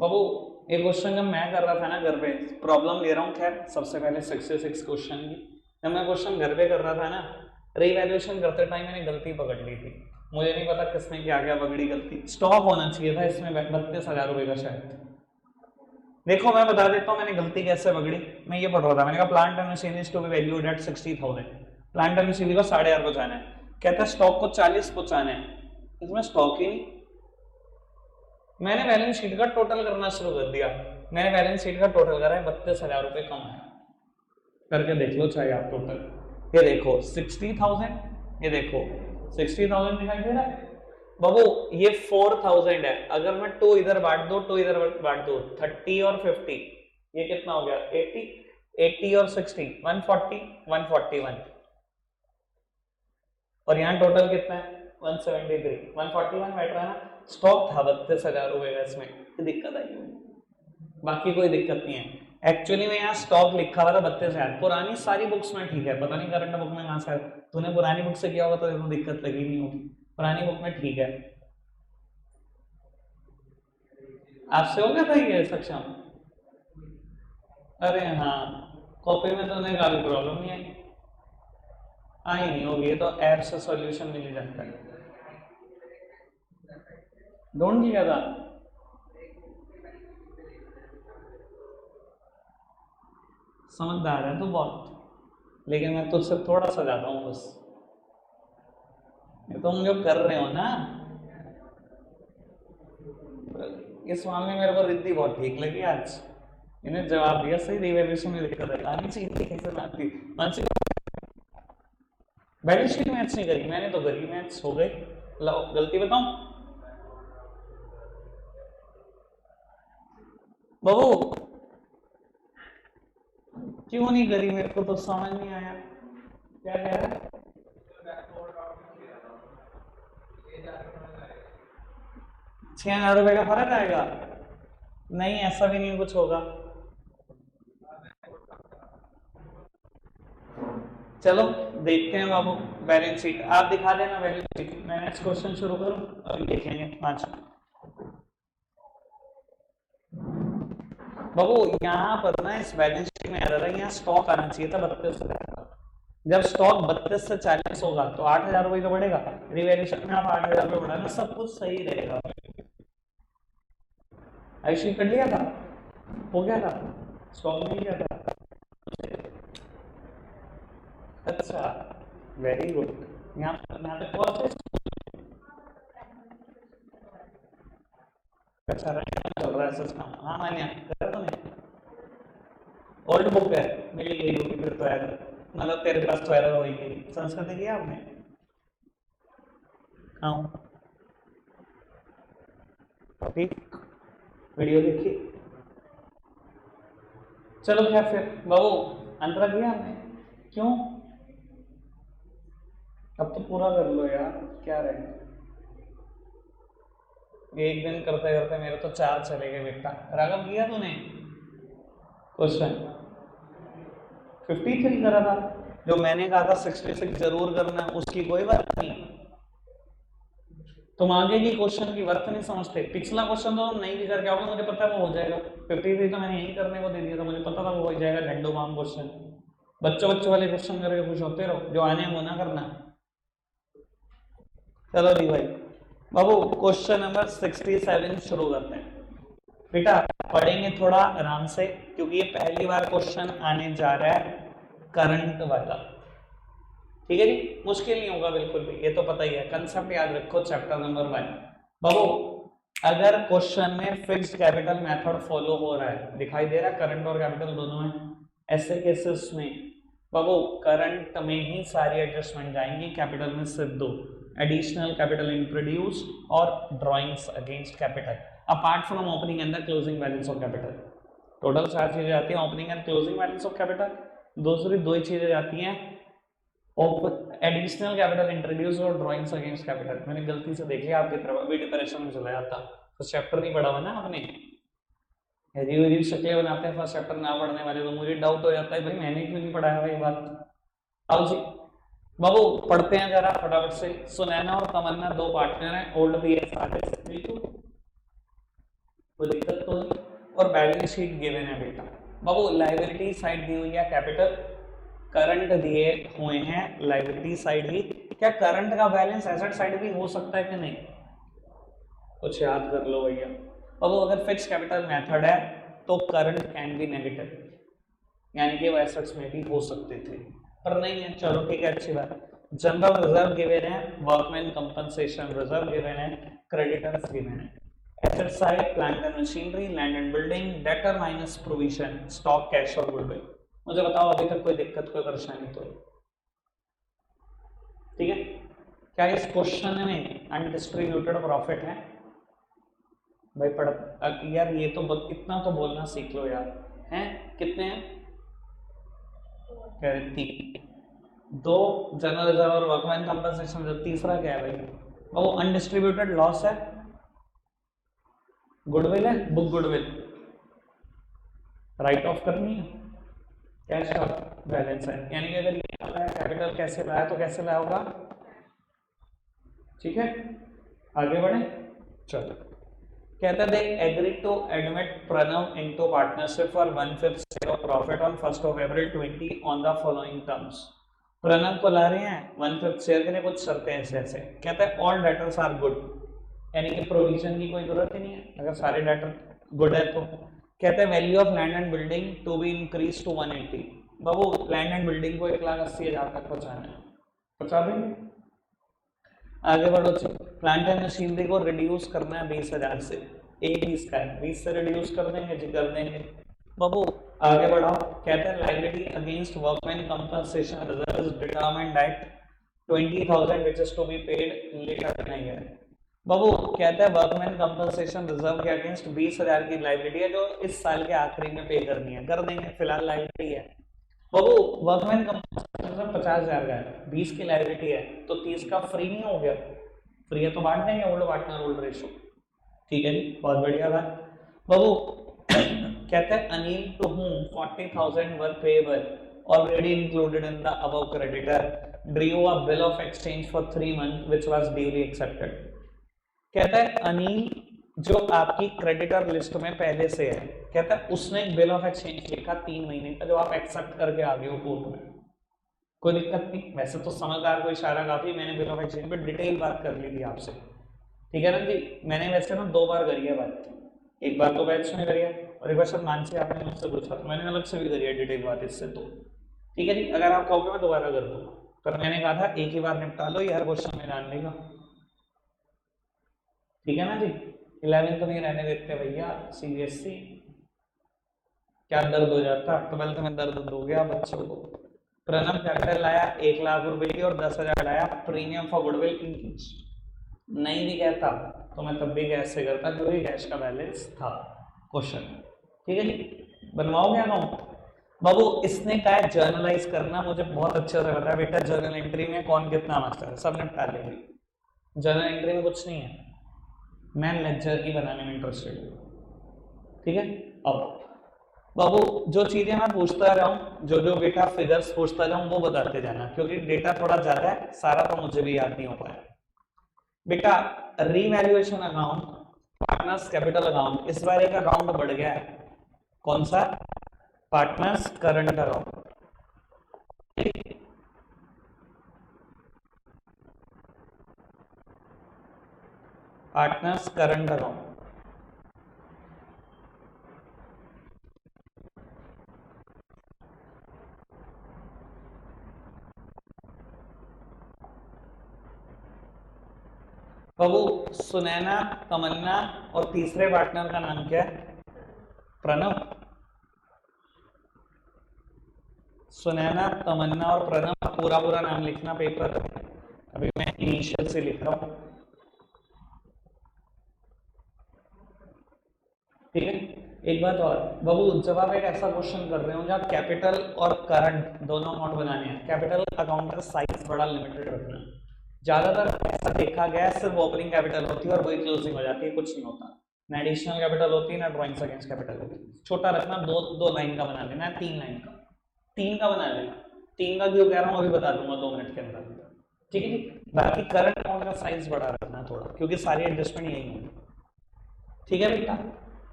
बाबू ये क्वेश्चन जब मैं कर रहा था ना घर पे, प्रॉब्लम ले रहा हूँ खैर, सबसे पहले 66 क्वेश्चन की जब मैं क्वेश्चन घर पे कर रहा था ना, रीवैल्यूएशन करते टाइम मैंने गलती पकड़ ली थी। मुझे नहीं पता किसने क्या क्या पकड़ी गलती। स्टॉक होना चाहिए था इसमें 32,000 रुपए का शायद। देखो मैं बता देता हूँ मैंने गलती कैसे पकड़ी। मैं ये पढ़ रहा था, मैंने कहा plant and machinery to be valued at 60,000। Plant and machinery को 8,500 पहुंचाना है, कहता है स्टॉक को 40 पहुंचाना है, इसमें स्टॉक ही नहीं। मैंने बैलेंस शीट का टोटल करना शुरू कर दिया। मैंने बैलेंस शीट का टोटल करा है, 32,000 रुपए कम है। करके देख लो चाहे आप टोटल। ये देखो 60,000, ये देखो 60,000 दिखाई दे रहा है बाबू। ये 4,000 है, अगर मैं 2 इधर बांट दो 2 इधर बांट दो 30 और 50, ये कितना हो गया 80, 80 और 60 140, 141 और यहाँ टोटल कितना है 173, 141 बैठ रहा है ना। स्टॉक था 32,000 रुपए का, इसमें दिक्कत आई, बाकी कोई दिक्कत नहीं है। एक्चुअली में यहाँ स्टॉक लिखा हुआ था 32,000, पुरानी सारी बुक्स में ठीक है, पता नहीं करंट बुक में कहाँ से तूने पुरानी बुक से किया होगा तो दिक्कत लगी नहीं होगी, पुरानी बुक में ठीक है। आपसे हो गया था ये सक्षम? अरे हाँ, कॉपी में तो नहीं काफी प्रॉब्लम नहीं आई नहीं होगी, तो ऐप से सॉल्यूशन मिल ही जाता है। ढूंढ लिया था समझदार है तो बहुत, लेकिन मैं तुझसे थोड़ा सा ज्यादा हूं बस। ये तुम जो कर रहे हो ना, इस मामले में मेरे को रिद्धि बहुत ठीक लगी आज। इन्हें जवाब दिया सही, रिवैल्यूएशन में दिक्कत है आनी चाहिए कैसे बात थी। बैलेंस शीट मैथ्स नहीं करी मैंने, तो करी मैथ्स हो गई। लो गलती बताऊं बाबू, क्यों नहीं करी मेरे को तो समझ नहीं आया क्या कह रहा है। 6,000 रुपए का फर्क आएगा? नहीं ऐसा भी नहीं कुछ होगा। चलो देखते हैं बाबू बैलेंस शीट, आप दिखा देना बैलेंस शीट। मैं नेक्स्ट क्वेश्चन शुरू करूं, अभी देखेंगे 5। बाबू यहाँ पर ना इस बैलेंस शीट में एरर है, यहाँ स्टॉक आना चाहिए था 32,000। जब स्टॉक 32 से 40 होगा तो 8,000 रुपए तो बढ़ेगा, रिवैल्यूएशन में आप 8,000 रुपए बढ़ाना, सब कुछ सही रहेगा। ऐसे कर लिया था, हो गया था, स्टॉक मिल गया था। अच्छा वेरी गुड। यहाँ तक प्रोसेस अच्छा चल रहा है सिस्टम। हाँ मान्या कर तो नहीं, ओल्ड बुक है मिल गई होगी फिर तो एरर, मतलब तेरे पास तो एरर होगी। संस्कृत किया आपने? हाँ ठीक, वीडियो देखी। चलो क्या फिर बाबू अंतरा किया आपने? क्यों? अब तो पूरा कर लो यार, क्या रहे एक दिन करते करते मेरे तो 4 चले गए बेटा। राघव किया तूने क्वेश्चन? 53 करा था, जो मैंने कहा था 66 जरूर करना, उसकी कोई बात नहीं। तुम आगे की क्वेश्चन की वर्थ नहीं समझते। पिछला क्वेश्चन तो तुम नहीं भी करके आओगे, मुझे पता है वो हो जाएगा। 53 तो मैंने यही करने को दे दिया था, मुझे पता था वो हो जाएगा। झंडो बाम क्वेश्चन, बच्चों वाले क्वेश्चन करके खुश होते रहो, जो आने वो ना करना। चलो जी भाई बाबू क्वेश्चन नंबर 67 शुरू करते हैं। बेटा पढ़ेंगे थोड़ा आराम से, क्योंकि ये पहली बार क्वेश्चन आने जा रहा है करंट वाला, ठीक है जी। मुश्किल नहीं होगा बिल्कुल भी, ये तो पता ही है। कंसेप्ट याद रखो चैप्टर नंबर 1। बाबू अगर क्वेश्चन में फिक्स्ड कैपिटल मेथड फॉलो हो रहा है, दिखाई दे रहा है करंट और कैपिटल दोनों है, ऐसे केसेस में बाबू करंट में ही सारी एडजस्टमेंट जाएंगी, कैपिटल में सिर्फ 2, एडिशनल कैपिटल इंट्रोड्यूस और drawings against capital, apart from opening and the closing balance of capital. Total 4 चीजें आती हैं, opening and closing balance of capital, दूसरी 2 चीजें जाती हैं, एडिशनल कैपिटल इंट्रोड्यूस और ड्राइंग्स अगेंस्ट कैपिटल। मैंने गलती से देख लिया आपकी तरफ, अभी डिप्रेशन में चला जाता, तो चैप्टर नहीं पढ़ा हुआ ना आपने, अजीब अजीब शक्लें बनाते हैं फर्स्ट चैप्टर ना पढ़ने वाले, तो मुझे डाउट हो जाता है भाई मैंने क्यों नहीं पढ़ाया ये बात। आओ जी बाबू पढ़ते हैं जरा फटाफट से। सुनैना और तमन्ना 2 पार्टनर हैं, ओल्ड पीएस आर्टिस्ट, बिल्कुल कोई दिक्कत तो नहीं। और बैलेंस शीट गिवन है बेटा। बाबू लाइबिलिटी साइड दी हुई है कैपिटल, करंट दिए हुए हैं लाइबिलिटी साइड ही। क्या करंट का बैलेंस एसेट साइड भी हो सकता है कि नहीं? कुछ याद कर लो भैया। बाबू अगर फिक्स कैपिटल मेथड है तो करंट कैन बी नेगेटिव, यानी कि वो एसेट्स में भी हो सकते थे, पर नहीं है। चलो ठीक है, अच्छी बात। जनरल रिजर्व गिवन है, वर्कमैन कंपनसेशन रिजर्व गिवन है, क्रेडिटर्स गिवन है। Asset side plant and machinery, land and building, debtor minus provision, stock, cash और गुडविल। मुझे बताओ अभी तक कोई दिक्कत कोई परेशानी तो? ठीक है, क्या इस क्वेश्चन में अनडिस्ट्रीब्यूटेड प्रॉफिट है? भाई पढ़ यार, ये तो इतना तो बोलना सीख लो यार। हैं कितने हैं? कह रहे 3, 2 जनरल रिजर्व और वर्कमैन कंपनसेशन रिजर्व, तीसरा क्या है भाई? वो अनडिस्ट्रीब्यूटेड लॉस है, गुडविल है, बुक गुडविल, राइट ऑफ करनी है, कैश का बैलेंस है। यानी कि अगर ये कैपिटल कैसे लाया तो कैसे लाया होगा? ठीक है, आगे बढ़े। चलो, कहता है agree to admit Pranav into partnership for 1/5 share of profit on 1 April 2020 on the following terms. Pranav को ला रहे हैं 1/5 शेयर के लिए, कुछ शर्तें ऐसे ऐसे। कहता है ऑल डेटर्स आर गुड, यानी कि प्रोविजन की कोई जरूरत ही नहीं है अगर सारे डेटर गुड है तो। कहता है value of land and building to be increase to 180। बाबू लैंड एंड बिल्डिंग को 1,80,000 तक पहुंचाना है, पहुंचा देंगे। आगे बढ़ो, प्लांट एंड मशीनरी को रिड्यूस करना है 20,000 से, 20 का है, 20 से रिड्यूस कर देंगे जी, कर देंगे बाबू। आगे बढ़ाओ, कहते हैं liability against workman compensation reserve is determined at 20,000 which is to be paid later in a year. Babu कहता है वर्कमैन कंपनसेशन रिजर्व के अगेंस्ट 20,000 की लायबिलिटी है जो इस साल के आखिरी में पे करनी है, कर देंगे, फिलहाल लायबिलिटी है। बाबू वर्कमैन कंपनसेशन 50,000 का है, 20 की लायबिलिटी है, तो 30 का फ्री नहीं हो गया? फ्री है तो बांट देंगे, ओल्ड पार्टनर ओल्ड रेशो। ठीक है जी, बहुत बढ़िया बात। बाबू कहते हैं Anil to whom 40,000 were payable already included in the above creditor drew a bill of exchange for 3 months which was duly accepted। कहता है अनिल जो आपकी क्रेडिटर लिस्ट में पहले से है, कहता है उसने एक बिल ऑफ एक्सचेंज लिखा 3 महीने का, जो आप एक्सेप्ट करके आ गए हो कोर्ट में, कोई दिक्कत नहीं। वैसे तो समझदार को इशारा काफी, मैंने बिल ऑफ एक्सचेंज पे डिटेल बात कर ली थी आपसे, ठीक है ना जी। मैंने वैसे ना 2 बार करी है बात, एक बार तो बैच में करी है और एक बार सर मानसी आपने मुझसे पूछा तो मैंने अलग से भी करी है डिटेल बात इससे, तो ठीक है जी। अगर आप कहोगे मैं दोबारा कर दूंगा, पर मैंने कहा था एक ही बार निपटा लो, ये हर क्वेश्चन में जान लेगा, ठीक है ना जी। 11th में रहने देते भैया, सीबीएसई क्या दर्द हो जाता, 12th में दर्द हो गया बच्चों को। प्रणव कैपिटल लाया 1 लाख रुपए की और 10,000 लाया प्रीमियम फॉर गुडविल इंक्रीज। नहीं भी कहता तो मैं तब भी गैस से करता क्योंकि गैस का बैलेंस था क्वेश्चन, ठीक है जी। बनवाओगे अकाउंट? बाबू इसने कहा है जर्नलाइज करना, मुझे बहुत अच्छे से पता है बेटा जर्नल एंट्री में कौन कितना मास्टर है, सब निपटा लेंगे। जर्नल एंट्री में कुछ नहीं है, मैं लेक्चर ही बनाने में इंटरेस्टेड हूँ, ठीक है। अब बाबू जो चीजें मैं पूछता जाऊँ, जो जो बेटा फिगर्स पूछता जाऊँ वो बताते जाना, क्योंकि डेटा थोड़ा ज्यादा है, सारा तो मुझे भी याद नहीं हो पाया बेटा। Revaluation account, partners capital account, इस बार एक अकाउंट बढ़ गया है, कौन सा? Partners current account. Partners current account, Babu Sunaina, Tamanna और तीसरे पार्टनर का नाम क्या है? प्रणव। सुनैना, तमन्ना और प्रणव का पूरा पूरा नाम लिखना पेपर, अभी मैं इनिशियल से लिख रहा हूं, ठीक है। एक बात और बाबू, जब आप एक ऐसा क्वेश्चन कर रहे हो जहाँ कैपिटल और करंट दोनों अकाउंट बनाने हैं, कैपिटल अकाउंट का साइज बड़ा लिमिटेड रखना। ज्यादातर ऐसा देखा गया है सिर्फ ओपनिंग कैपिटल होती है और वही क्लोजिंग हो जाती है, कुछ नहीं होता, ना एडिशनल कैपिटल होती है ना ड्रॉइंग्स अगेंस्ट कैपिटल होती है। छोटा रखना, 2 लाइन का बना लेना, 3 लाइन का, 3 का बना लेना। 3 का क्यों कह रहा हूँ अभी बता दूंगा 2 मिनट के अंदर, ठीक है जी। बाकी करंट अकाउंट का साइज बड़ा रखना थोड़ा, क्योंकि सारी एडजस्टमेंट यही होंगी, ठीक है बेटा।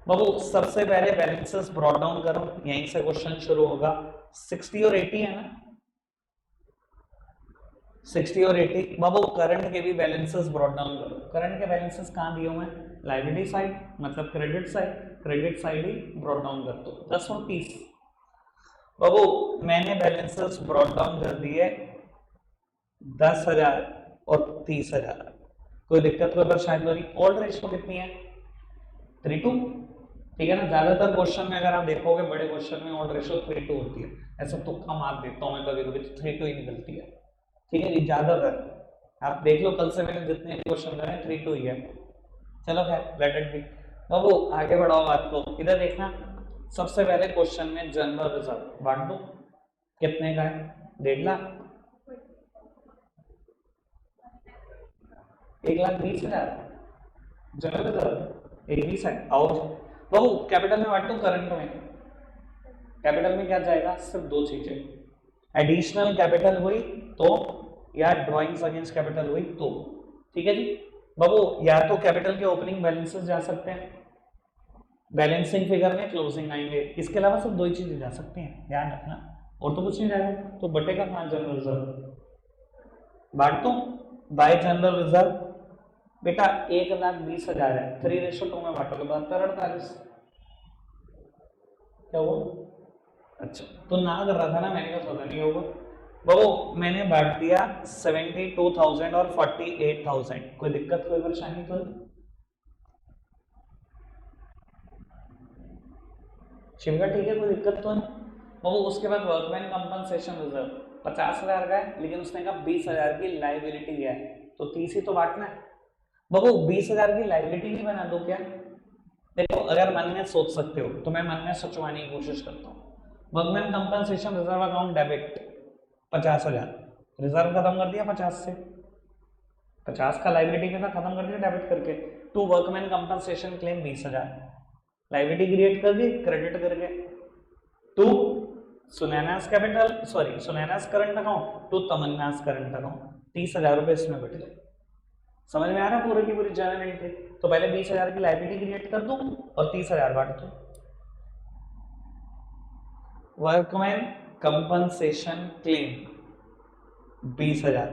बाबू सबसे पहले बैलेंसेस ब्रॉट डाउन करो, यहीं से क्वेश्चन शुरू होगा। 60 और 80 है ना, 60 और 80। बाबू करंट के भी बैलेंसेस ब्रॉट डाउन करो। करंट के बैलेंसेस कहाँ दिए हुए हैं? लाइबिलिटी साइड, मतलब credit side, credit side he brought down कर दो। 10 और 30। बाबू मैंने बैलेंसेस ब्रॉट डाउन कर दिए 10,000 और 30,000। कोई दिक्कत कोई परेशानी तो नहीं? ओल्ड रेशियो कितनी है? 3:2। ठीक है ना, ज्यादातर क्वेश्चन में अगर आप देखोगे बड़े क्वेश्चन में ओल्ड रेशियो 3:2 होती है। ऐसा तुक्का मार देता हूँ मैं कभी कभी, तो 3:2 ही निकलती है। ठीक है जी, ज्यादातर आप देख लो, कल से मैंने जितने क्वेश्चन करे 3:2 ही है। चलो खैर, लेट इट बी। बाबू आगे बढ़ाओ बात को, इधर देखना। सबसे पहले क्वेश्चन में जनरल रिजर्व बांट दो। कितने का है? 1.5 लाख, 1,20,000 जनरल रिजर्व। एक 20 है। आओ बाबू कैपिटल में बांट दो, करंट में। कैपिटल में क्या जाएगा? सिर्फ दो चीजें, एडिशनल कैपिटल हुई तो, या ड्रॉइंग्स अगेंस्ट कैपिटल हुई तो। ठीक है जी बाबू, या तो कैपिटल के ओपनिंग बैलेंसेस जा सकते हैं, बैलेंसिंग फिगर में क्लोजिंग आएंगे। इसके अलावा सिर्फ दो ही चीजें जा सकती हैं, ध्यान रखना, और तो कुछ नहीं जाएगा। तो बटेगा कहाँ? General reserve. बांट दो बाय जनरल रिजर्व। बेटा 1,20,000 है, 3:2 में बांटोगे 72-48। क्या हुआ? अच्छा तो ना कर रहा था ना, मैंने कहा पता नहीं होगा। बाबू मैंने बांट दिया 72,000 और 48,000। कोई दिक्कत कोई परेशानी तो नहीं? शिव का ठीक है, कोई दिक्कत तो नहीं? बाबू उसके बाद वर्कमैन कंपनसेशन रिजर्व 50,000 का है, लेकिन उसने कहा 20,000 की लाइबिलिटी है, तो 30 ही तो बांटना है। बाबू 20,000 की लाइबिलिटी भी बना दो क्या? देखो अगर मन में सोच सकते हो तो मैं मन में सोचवाने की कोशिश करता हूँ। Workman compensation reserve account debit 50,000, reserve खत्म कर दिया 50 से, 50 का लाइबिलिटी के साथ खत्म कर दिया डेबिट करके। To workman compensation claim 20,000, liability create कर दी क्रेडिट करके। To Sunaina's capital, sorry Sunaina's current account, to Tamanna's current account, 30,000 रुपए इसमें बट गए। समझ में आ रहा है पूरी की पूरी जर्नल एंट्री? तो पहले 20,000 की लाइबिलिटी क्रिएट कर दूं और 30,000 बांट दूं। वर्कमैन कंपनसेशन क्लेम 20,000,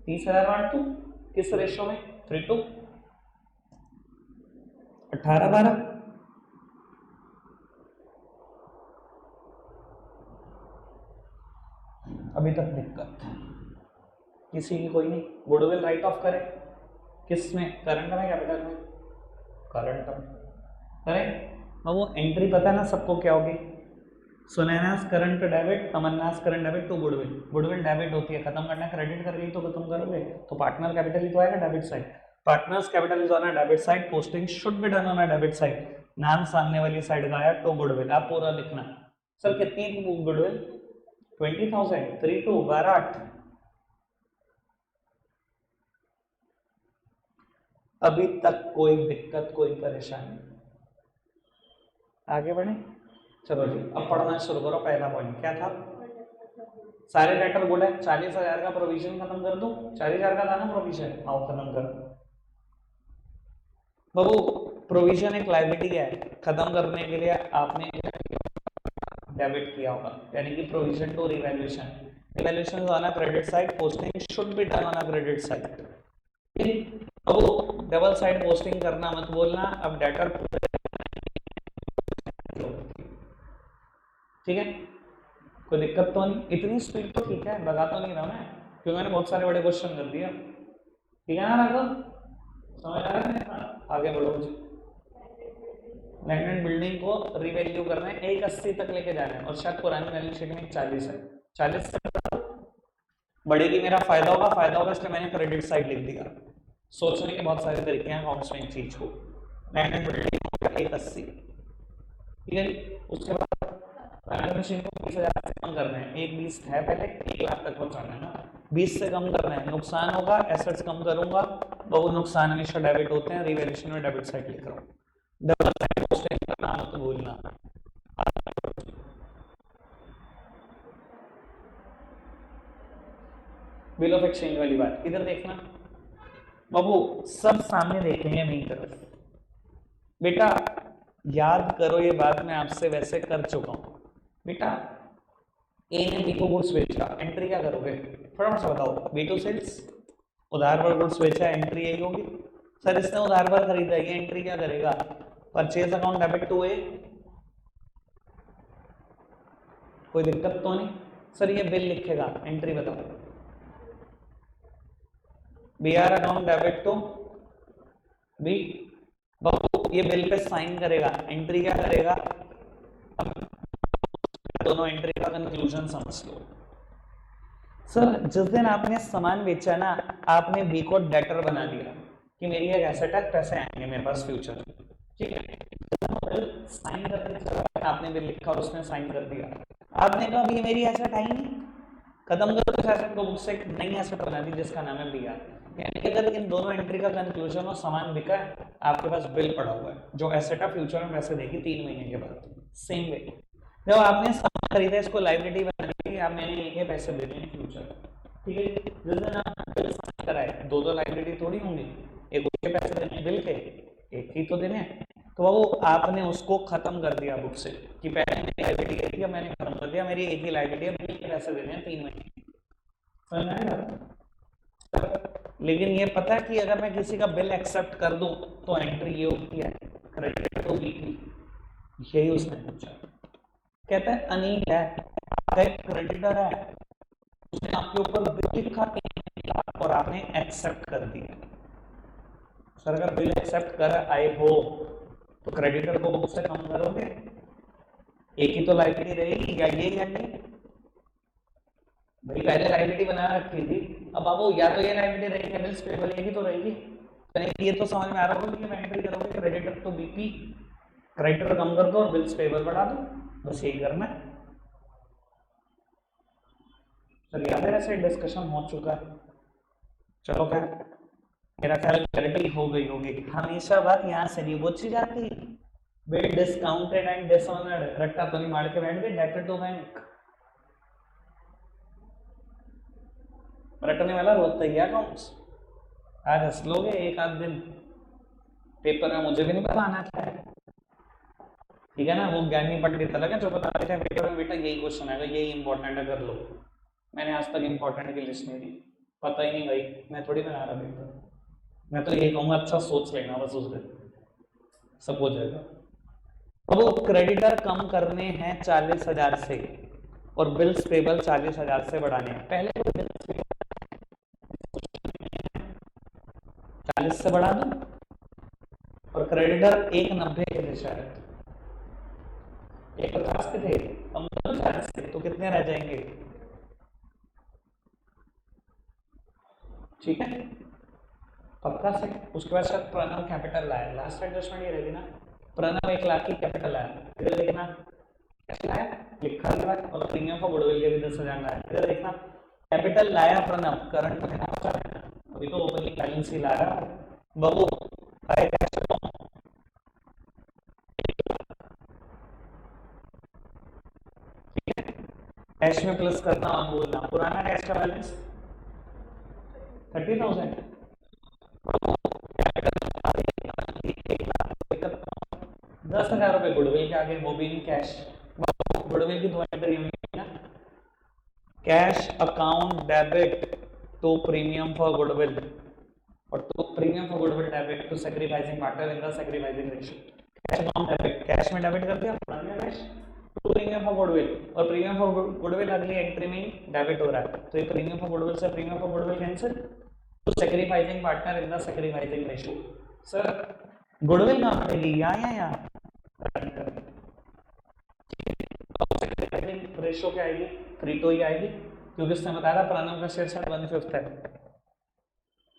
30,000 बांट दूं। किस रेशो में? 3:2, 18-12। अभी तक दिक्कत किसी की कोई नहीं? गुडविल राइट ऑफ करें किस में? करंट में, कैपिटल में? करंट में करें। अब वो एंट्री पता है ना सबको क्या होगी? Sunaina's current debit, Tamanna's current debit to goodwill. Goodwill debit होती है, खत्म करना है, क्रेडिट कर रही तो खत्म करोगे, तो पार्टनर कैपिटल ही तो आएगा debit side. Partners capital is on a debit side, posting should be done on a debit side. नाम सामने वाली साइड का आया टू गुडविल। आप पूरा लिखना। सर कितनी गुडविल? 20,000, 3:2, 12,8। अभी तक कोई दिक्कत कोई परेशानी? आगे बढ़े, चलो जी अब पढ़ना शुरू करो। पहला पॉइंट क्या था? सारे लेटर गुड है। 40,000 का प्रोविजन खत्म कर दूं? 40,000 का था ना प्रोविजन, आओ खत्म कर। बाबू प्रोविजन एक लायबिलिटी है, खत्म करने के लिए आपने डेबिट किया होगा, यानी कि provision to revaluation. Revaluation on a credit side, posting should be done on a credit side. अब डबल साइड पोस्टिंग करना मत बोलना। अब डेटर, ठीक है, कोई दिक्कत तो नहीं? इतनी स्पीड तो ठीक है, लगा तो नहीं रहा मैं, क्योंकि मैंने बहुत सारे बड़े क्वेश्चन कर दिए। ठीक है ना राघव, समझ आ रहा है? आगे बढ़ो जी। लैंड एंड बिल्डिंग को रिवैल्यू करना है, 180 तक लेके जाना है, और शायद पुरानी बैलेंस शीट में 40 है। 40 बढ़ेगी, मेरा फायदा होगा, फायदा होगा, इसलिए मैंने क्रेडिट साइड लिख दिया। सोचने के बहुत सारे तरीके हैं अकाउंट्स में एक चीज को। लैंड एंड बिल्डिंग 180, ठीक है। उसके बाद मशीन को 20,000 से कम करना है, 1,20 है पहले, 1 लाख तक पहुंचाना है ना, 20 से कम करना है, नुकसान होगा, एसेट्स कम करूंगा, वो नुकसान हमेशा डेबिट होते हैं, रिवैल्यूएशन में डेबिट साइड लिख रहा हूं। डबल साइड पोस्टिंग का नाम मत भूलना। बिल ऑफ एक्सचेंज वाली बात इधर देखना बाबू, सब सामने देखेंगे मेरी तरफ। बेटा याद करो, ये बात मैं आपसे वैसे कर चुका हूं बेटा। ए ने बी को गुड्स बेचा, एंट्री क्या करोगे? फटाफट से बताओ। बी टू सेल्स, उधार पर गुड्स बेचा, एंट्री यही होगी। सर इसने उधार पर खरीदा, ये एंट्री क्या करेगा? परचेज अकाउंट डेबिट टू ए। कोई दिक्कत तो नहीं? सर ये बिल लिखेगा, एंट्री बताओ। B R account debit to B. ये बिल पे साइन करेगा, एंट्री क्या करेगा? दोनों एंट्री का कंक्लूजन समझ लो। सर जिस दिन आपने सामान बेचा ना, आपने बी को डेटर बना दिया कि मेरी एक एसेट है, पैसे आएंगे मेरे पास फ्यूचर, ठीक है। साइन करने आपने बिल लिखा और उसने साइन कर दिया, आपने कहा ये मेरी एसेट आई नहीं, खत्म करो इस एसेट को, मुझसे एक नई एसेट बना दी जिसका नाम है बी आर। यानी अगर इन दोनों एंट्री का कंक्लूजन और सामान बिका है, आपके पास बिल पड़ा हुआ है, जो एसेट है फ्यूचर में पैसे देगी 3 महीने के बाद। सेम वे जब आपने सामान खरीदा, इसको लाइबिलिटी बना दी, आप मैंने ये पैसे देने हैं फ्यूचर, ठीक है। जिस दिन आप बिल साइन कराए, दो लाइबिलिटी थोड़ी होंगी, एक उसके पैसे देने बिल के, एक ही तो देने हैं। तो वो आपने उसको खत्म कर दिया बुक से कि पहले मेरी लाइबिलिटी थी, अब मैंने खत्म कर दिया, मेरी एक ही लाइबिलिटी है, बिल के पैसे देने हैं 3 महीने। समझ में आया? लेकिन ये पता है कि अगर मैं किसी का बिल एक्सेप्ट कर दूं तो एंट्री ये होती है, क्रेडिट तो वीकली। यही उसने पूछा। कहता है अनिल है, आपका एक क्रेडिटर है, उसने आपके ऊपर बिल लिखा और आपने एक्सेप्ट कर दिया। सर अगर बिल एक्सेप्ट कर आए हो तो क्रेडिटर को बुक से कम करोगे? एक ही तो लाइबिलिटी रहेगी, या ये या ये। भाई पहले लाइबिलिटी बना रखी थी, अब बाबू या तो ये लाइबिलिटी रहेगी, बिल्स पेबल ये तो रहेगी। ये तो समझ में आ रहा होगा कि मैं एंट्री करोगे क्रेडिटर तो बीपी, क्रेडिटर कम कर दो और बिल्स पेबल बढ़ा दो, बस यही करना है। सर याद है ऐसे डिस्कशन हो चुका है। चलो क्या, मेरा ख्याल क्लैरिटी हो गई होगी। हमेशा बात यहाँ से नहीं पूछी जाती, बिल डिस्काउंटेड एंड डिसऑनर्ड, रट्टा तो नहीं मार के बैठ गए डेटर टू बैंक। रटने वाला रोता ही अकाउंट्स। आज हंस लोगे एक आध दिन, पेपर में मुझे भी नहीं पता आना क्या है, ठीक है ना। वो ज्ञानी पंडित अलग है जो बता देते हैं पेपर में बेटा यही क्वेश्चन आएगा, यही इंपॉर्टेंट है, कर लो। मैंने आज तक इंपॉर्टेंट की लिस्ट नहीं दी, पता ही नहीं भाई, मैं थोड़ी बना रहा पेपर। मैं तो यही कहूँगा अच्छा सोच लेना बस, उस दिन सब हो जाएगा। अब वो क्रेडिटर कम करने हैं 40,000 से और बिल्स पेबल 40,000 से बढ़ाने हैं। पहले तो बिल्स पेबल 40 से बढ़ा दो और क्रेडिटर 190 के थे शायद, 150 के थे, कम करो 40 से, तो कितने रह जाएंगे? ठीक है पक्का से। उसके बाद शायद प्रणव कैपिटल लाया, लास्ट एडजस्टमेंट ये रहेगी ना, प्रणव 1 लाख की कैपिटल लाया, इधर देखना कैश लाया लिखा हुआ है, और प्रीमियम फॉर गुडविल के भी 10,000 लाया, इधर देखना कैपिटल लाया प्रणव, करंट में अभी तो ओपनिंग बैलेंस ही ला रहा बाबू, आए कैश कैश में प्लस करना और बोलना, पुराना कैश का बैलेंस 30,000, 10,000 रुपए गुडविल के आगे, वो भी इन कैश। गुडविल की 2 एंट्री होंगी ना, cash account debit to premium for goodwill और to premium for goodwill debit to sacrificing partner in the sacrificing ratio. Cash account debit, cash में डेबिट कर दिया पुराना cash, to premium for goodwill, और premium for goodwill अगली entry में debit हो रहा है, तो ये प्रीमियम फॉर गुडविल से premium for goodwill cancel, to sacrificing partner in the sacrificing ratio. Sir goodwill कहाँ पड़ेगी, यहाँ रेशियो क्या आएगी? 3 तो ही आएगी, क्योंकि उसने बताया था प्रणव का शेयर शायद 1/5 है,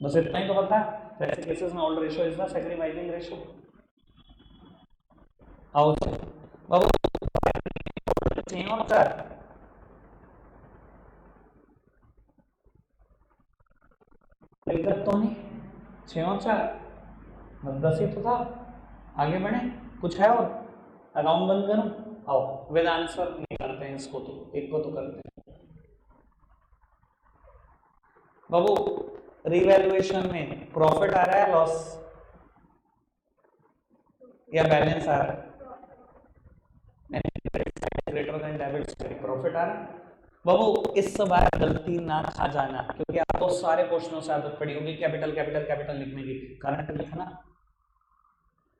बस इतना ही तो पता है। ऐसे केसेस में all ratio is the sacrificing ratio. आओ बाबू चाहिए और सर दिक्कत तो नहीं, 6 और 4 10 ही तो था, आगे बढ़े, कुछ है और अकाउंट बंद करूं? आओ विद आंसर नहीं करते हैं इसको, तो एक को तो करते हैं बाबू। रिवैल्यूएशन में प्रॉफिट आ रहा है लॉस या बैलेंस आ रहा है? Greater than debit side profit आ रहा है। बाबू इस बार गलती ना खा जाना, क्योंकि आपको सारे क्वेश्चनों से आदत पड़ी होगी कैपिटल कैपिटल कैपिटल लिखने की। करंट लिखना,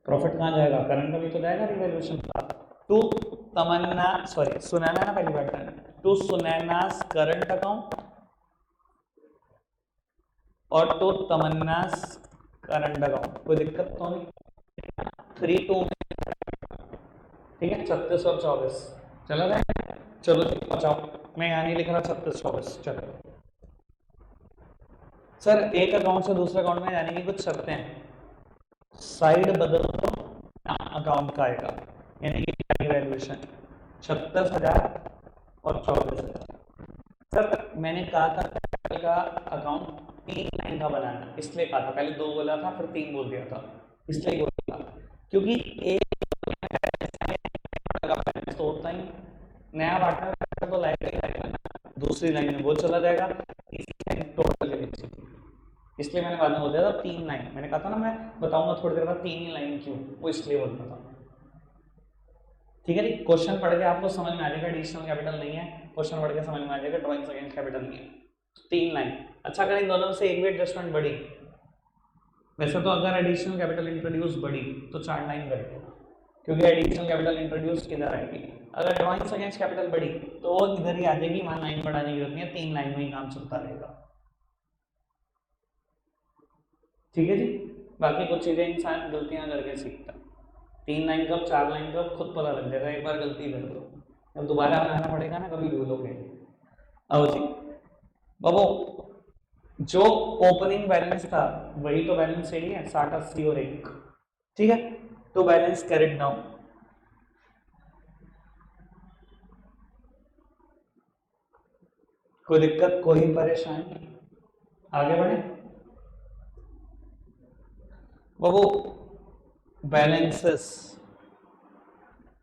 प्रॉफिट कहाँ जाएगा, करंट में भी तो जाएगा रिवैल्यूएशन का। टू तमन्ना सॉरी सुनैना ना पहली बार, टू सुनैनास करंट अकाउंट और टू तमन्नास करंट अकाउंट, कोई दिक्कत तो नहीं। 3-2 ठीक है, 36 और 24 चला जाए। चलो जी बचाओ, मैं यहाँ नहीं लिख रहा 36-24। चलो सर एक अकाउंट से दूसरे अकाउंट में जाने की कुछ शर्तें हैं, साइड बदल तो अकाउंट का आएगा, यानी कि वैल्यूएशन 36,000 और 24,000। सर मैंने कहा था का अकाउंट 3 लाइन का बनाना, इसलिए कहा था, पहले 2 बोला था फिर 3 बोल दिया था, इसलिए बोला क्योंकि एक तो होता ही नया पार्टनर तो लाएगा, दूसरी लाइन में वो चला जाएगा, तीसरी लाइन टोटल के नीचे, इसलिए मैंने बाद में बोल दिया था 3 लाइन। मैंने कहा था ना मैं बताऊंगा थोड़ी देर बाद 3 ही लाइन क्यों, वो इसलिए बोलता था। ठीक है जी, क्वेश्चन पढ़ के आपको समझ में आ जाएगा एडिशनल कैपिटल नहीं है, क्वेश्चन पढ़ के समझ में आ जाएगा ड्राइंग्स अगेंस्ट कैपिटल नहीं है। 3 लाइन। अच्छा अगर इन दोनों में से एक भी एडजस्टमेंट बढ़ी, वैसे तो अगर एडिशनल कैपिटल इंट्रोड्यूस बढ़ी तो 4 लाइन करेगा, क्योंकि एडिशनल कैपिटल इंट्रोड्यूस किधर आएगी, अगर ड्राइंग्स अगेंस्ट कैपिटल बढ़ी तो वो इधर ही आ जाएगी, वहां लाइन बढ़ाने की जरूरत नहीं है, 3 लाइन में ही काम चलता रहेगा। ठीक है जी, बाकी कुछ चीजें इंसान गलतियां करके सीखता, 3 लाइन कब 4 लाइन कब खुद पता लग जाएगा, एक बार गलती कर दो, अब दोबारा बनाना पड़ेगा ना, कभी भूलोगे। आओ जी बाबू, जो ओपनिंग बैलेंस था वही तो बैलेंस सही है, 60, 80 और 1। ठीक है, तो बैलेंस कैरिड डाउन, कोई दिक्कत कोई परेशानी, आगे बढ़े बाबू। बैलेंसेस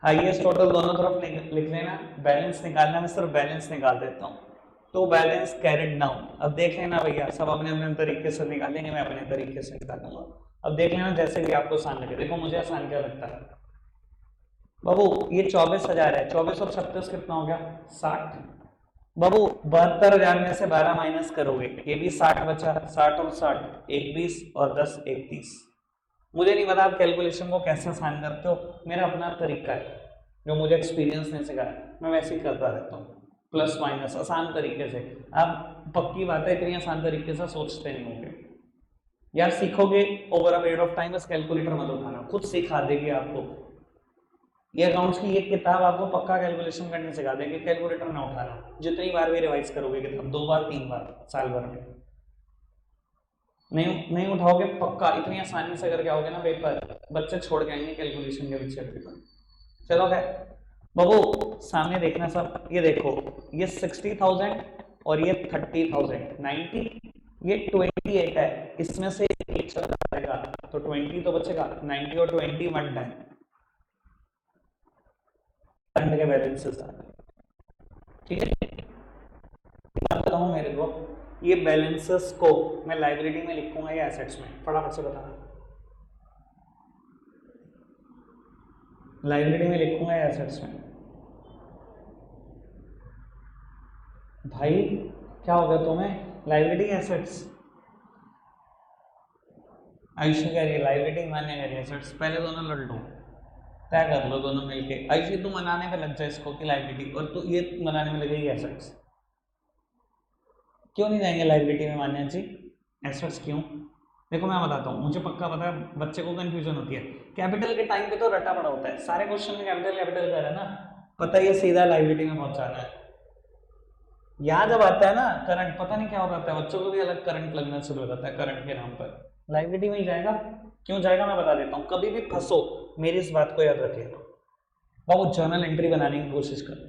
हाईएस्ट टोटल दोनों तरफ लिख लेना, बैलेंस निकालना, मैं सिर्फ बैलेंस निकाल देता हूँ, तो बैलेंस कैरिड डाउन। अब देख लेना भैया, सब अपने अपने तरीके से निकालेंगे, मैं अपने तरीके से निकालूंगा, अब देख लेना जैसे भी आपको आसान लगे। देखो मुझे आसान क्या लगता है बाबू, ये 24,000 है, 24 और 36 कितना हो गया 60। बाबू 72,000 में से 12 माइनस करोगे, ये भी 60 बचा, 60 और 60 1 20 और 10 31। मुझे नहीं पता आप कैलकुलेशन को कैसे आसान करते हो, मेरा अपना तरीका है जो मुझे एक्सपीरियंस ने सिखाया, मैं वैसे ही करता रहता हूँ, प्लस माइनस आसान तरीके से। आप पक्की बात है इतनी आसान तरीके से सोचते नहीं होंगे यार, सीखोगे over a period of time, बस कैलकुलेटर मत उठाना, खुद सिखा देगी आपको ये अकाउंट्स की एक किताब, आपको पक्का कैलकुलेशन करने सिखा देगी, कैलकुलेटर ना उठाना, जितनी बार भी रिवाइज करोगे किताब 2 बार 3 बार साल भर में, नहीं उठाओगे पक्का, इतनी आसानी से करके आओगे ना पेपर, बच्चे छोड़ के आएंगे कैलकुलेशन के पीछे पेपर। चलो है बाबू, सामने देखना सब, ये देखो ये 60,000 और ये 30,000 90, ये 28 है, इसमें से एक चला जाएगा तो 20 तो बचेगा, 90 और 20 1 टाइम करंट के बैलेंसेस। ठीक है, बताऊं मेरे को ये बैलेंसेस को मैं लाइबिलिटी में लिखूंगा या एसेट्स में, फटाफट से बताना, लाइबिलिटी में लिखूंगा या एसेट्स में। भाई क्या हो गया तुम्हें, लाइबिलिटी एसेट्स, आयुषी कह रही है लाइबिलिटी, मान्य कह रही है एसेट्स, पहले दोनों लड़ लो, तय कर लो दोनों मिलके। आयुषी तू मनाने में लग जाए इसको कि लाइबिलिटी, और तू ये मनाने में लगेगी एसेट्स। क्यों नहीं जाएंगे लाइबिलिटी में मान्या जी, एसेट्स क्यों? देखो मैं बताता हूँ, मुझे पक्का पता है बच्चे को कंफ्यूजन होती है, कैपिटल के टाइम पे तो रटा पड़ा होता है, सारे क्वेश्चन में कैपिटल कैपिटल कर है ना, पता ही है सीधा लाइबिलिटी में पहुंचाना है। यहाँ जब आता है ना करंट, पता नहीं क्या हो जाता है, बच्चों को भी अलग करंट लगना शुरू हो जाता है करंट के नाम पर, लाइबिलिटी में ही जाएगा। क्यों जाएगा मैं बता देता हूँ, कभी भी फंसो मेरी इस बात को याद रखिएगा, वो जर्नल एंट्री बनाने की कोशिश करो,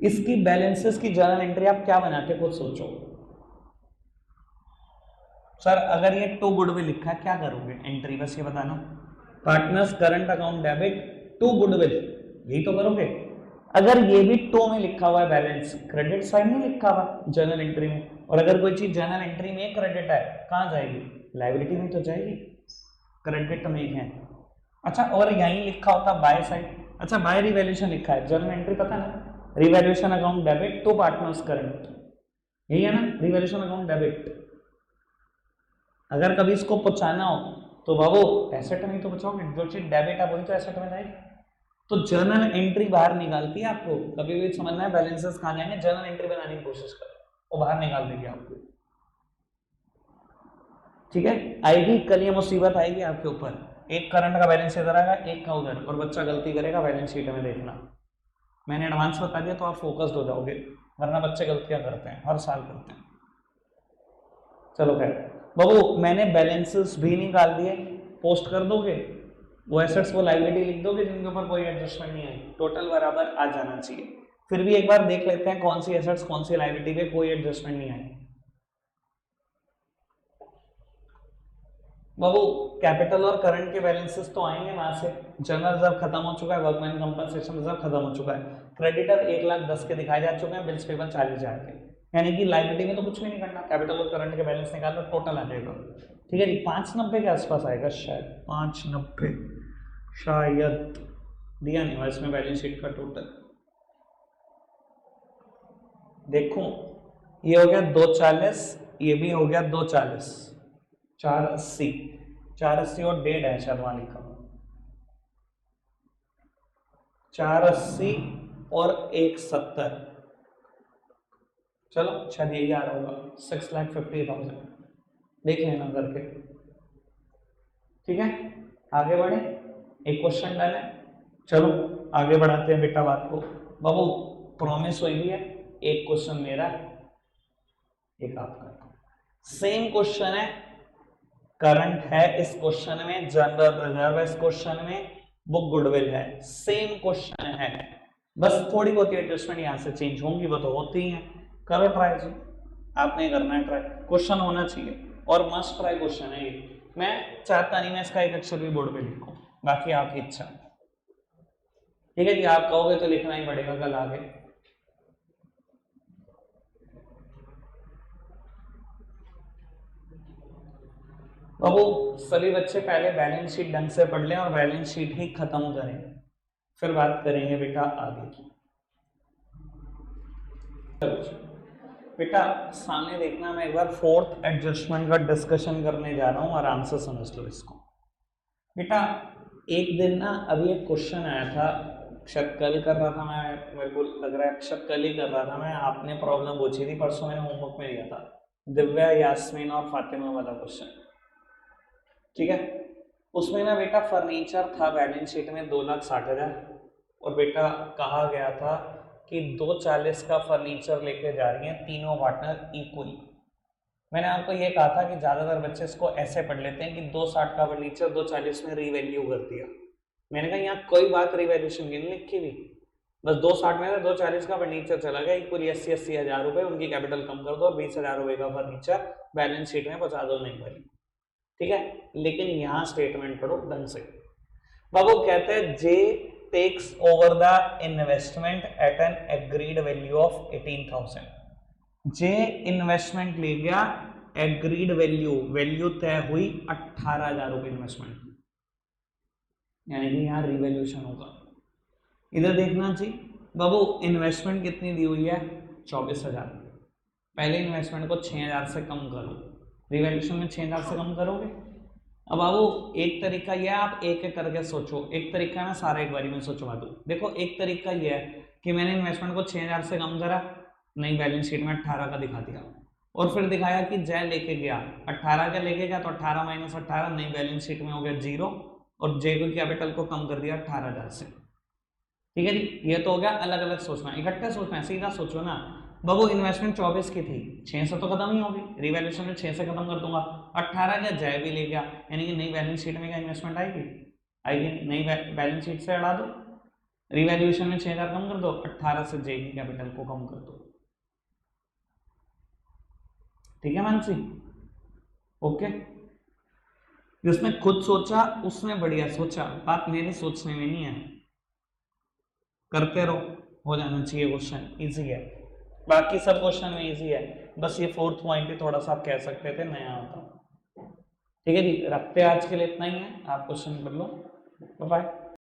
इसकी बैलेंसेस की जर्नल एंट्री आप क्या बनाते खुद सोचो। सर अगर ये टू गुडविल लिखा है क्या करोगे एंट्री, बस ये बताना, partners current account debit to goodwill, यही तो करोगे। अगर ये भी टू में लिखा हुआ है बैलेंस, क्रेडिट साइड में लिखा हुआ जर्नल एंट्री में, और अगर कोई चीज जर्नल एंट्री में क्रेडिट है कहाँ जाएगी, लाइबिलिटी में तो जाएगी, क्रेडिट में है। अच्छा और यहीं लिखा होता बाय साइड, अच्छा बाय रिवैल्यूएशन लिखा है, जर्नल एंट्री पता है ना, revaluation account debit to partners current, यही है ना रिवैल्यूएशन अकाउंट डेबिट। अगर कभी इसको पहुंचाना हो तो बाबू एसेट में तो बचाओगे, जो चीज डेबिट है वही तो एसेट में जाएगी। तो जर्नल एंट्री बाहर निकालती है आपको, कभी भी समझना है बैलेंसेस कहाँ जाएंगे, जर्नल एंट्री बनाने की कोशिश करो, वो बाहर निकाल देगी आपको, ठीक है। आएगी कल ये मुसीबत आएगी आपके ऊपर, एक करंट का बैलेंस इधर आएगा, एक का उधर, और बच्चा गलती करेगा बैलेंस शीट में देखना, मैंने एडवांस बता दिया तो आप फोकस्ड हो जाओगे, वरना बच्चे गलतियां करते हैं, हर साल करते हैं। चलो खैर बाबू मैंने बैलेंसेस भी निकाल दिए, पोस्ट कर दोगे, वो एसेट्स वो लायबिलिटी लिख दोगे जिनके ऊपर कोई एडजस्टमेंट नहीं आई, टोटल बराबर आ जाना चाहिए। फिर भी एक बार देख लेते हैं कौन सी एसेट्स कौन सी लायबिलिटी पे कोई एडजस्टमेंट नहीं आई। बाबू कैपिटल और करंट के बैलेंसेस तो आएंगे वहां से, जनरल रिजर्व खत्म हो चुका है, वर्कमैन कंपनसेशन रिजर्व खत्म हो चुका है, क्रेडिटर 1,10,000 के दिखाए जा चुके हैं, बिल्स पेबल 40,000 के, यानी कि लायबिलिटी में तो कुछ भी नहीं करना, कैपिटल और करंट के बैलेंस निकाल लो टोटल आ जाएगा, ठीक है जी। 590 के आसपास आएगा शायद, 590 शायद दिया नहीं हुआ इसमें बैलेंस शीट का टोटल, देखो ये हो गया 240, ये भी हो गया 240, 480, 480 और 1.5 है शायद वहां लिखा, 480 और 170, चलो शायद यही आ रहा होगा, 6,50,000 देख लेना करके, ठीक है। आगे बढ़े, एक क्वेश्चन डन है, चलो आगे बढ़ाते हैं बेटा बात को। बाबू प्रॉमिस हुई भी है, एक क्वेश्चन मेरा एक आपका, सेम क्वेश्चन है, करंट है इस क्वेश्चन में, जनरल रिजर्व है इस क्वेश्चन में, बुक गुडविल है, सेम क्वेश्चन है, बस थोड़ी बहुत एडजस्टमेंट यहां से चेंज होंगी, वो तो होती ही है, करो ट्राई जी, आपने करना है ट्राई, क्वेश्चन होना चाहिए और मस्ट ट्राई क्वेश्चन है ये, मैं चाहता नहीं मैं इसका एक अक्षर भी बोर्ड पे लिखूं, बाकी आपकी इच्छा, ठीक है जी, आप कहोगे तो लिखना ही पड़ेगा कल आगे। बाबू सभी बच्चे पहले बैलेंस शीट ढंग से पढ़ लें और बैलेंस शीट ही खत्म करें, फिर बात करेंगे बेटा आगे की। चलो बेटा सामने देखना, मैं एक बार फोर्थ एडजस्टमेंट का डिस्कशन करने जा रहा हूं, आराम से समझ लो इसको बेटा। एक दिन ना अभी एक क्वेश्चन आया था, शायद कल कर रहा था मैं, मेरे को लग रहा है शायद कल ही कर रहा था मैं, आपने प्रॉब्लम पूछी थी, परसों मैंने होमवर्क में दिया था, दिव्या यास्मीन और फातिमा वाला क्वेश्चन, ठीक है। उसमें ना बेटा फर्नीचर था बैलेंस शीट में 2,60,000, और बेटा कहा गया था कि 240 का फर्नीचर लेके जा रही हैं तीनों पार्टनर इक्वली। मैंने आपको ये कहा था कि ज़्यादातर बच्चे इसको ऐसे पढ़ लेते हैं कि 260 का फर्नीचर 240 में रीवैल्यू कर दिया, मैंने कहा यहाँ कोई बात रिवैल्यूएशन की नहीं लिखी हुई, बस 260 में 240 का फर्नीचर चला गया, इक्वली 80-80 हज़ार रुपये, उनकी कैपिटल कम कर दो और 20,000 रुपये का फर्नीचर बैलेंस शीट में पहुँचा दो, नहीं भाई, ठीक है। लेकिन यहाँ स्टेटमेंट पढ़ो ढंग से, बाबू कहते हैं J takes over the investment at an agreed value of 18,000, J investment ले गया, एग्रीड वैल्यू तय हुई 18,000 रुपये इन्वेस्टमेंट, यानी कि यहाँ रिवैल्यूएशन होगा। इधर देखना जी बाबू इन्वेस्टमेंट कितनी दी हुई है 24,000, पहले इन्वेस्टमेंट को 6,000 से कम करो, रिवैल्यूएशन में 6,000 से कम करोगे। अब बाबू एक तरीका यह है, आप एक एक करके सोचो, एक तरीका मैं सारा एक बारी में सोचवा दूं। देखो एक तरीका यह है कि मैंने इन्वेस्टमेंट को 6,000 से कम करा, नई बैलेंस शीट में 18 का दिखा दिया, और फिर दिखाया कि जय लेके गया 18 का लेके गया, तो 18 माइनस 18 नई बैलेंस शीट में हो गया 0, और जे को कैपिटल को कम कर दिया 18,000 से, ठीक है जी। ये तो हो गया अलग अलग सोचना, इकट्ठे सोचना है, सीधा सोचो ना। बाबू इन्वेस्टमेंट 24 की थी, 6 से तो खत्म ही होगी, रिवैल्यूएशन में 6 से खत्म कर दूंगा, 18 का जय भी ले गया, यानी कि नई बैलेंस शीट में क्या इन्वेस्टमेंट आएगी, नई बैलेंस शीट से हटा दो, रिवैल्यूएशन में 6,000 कम कर दो, 18 से जे की कैपिटल को कम कर दो, ठीक है मानसी, ओके। जिसने खुद सोचा उसने बढ़िया सोचा, बात मेरे सोचने में नहीं है, करते रहो, हो जाना चाहिए क्वेश्चन, इजी है, बाकी सब क्वेश्चन में इजी है, बस ये फोर्थ पॉइंट ही थोड़ा सा आप कह सकते थे नया होता, ठीक है जी। रखते आज के लिए इतना ही है, आप क्वेश्चन कर लो, बाय।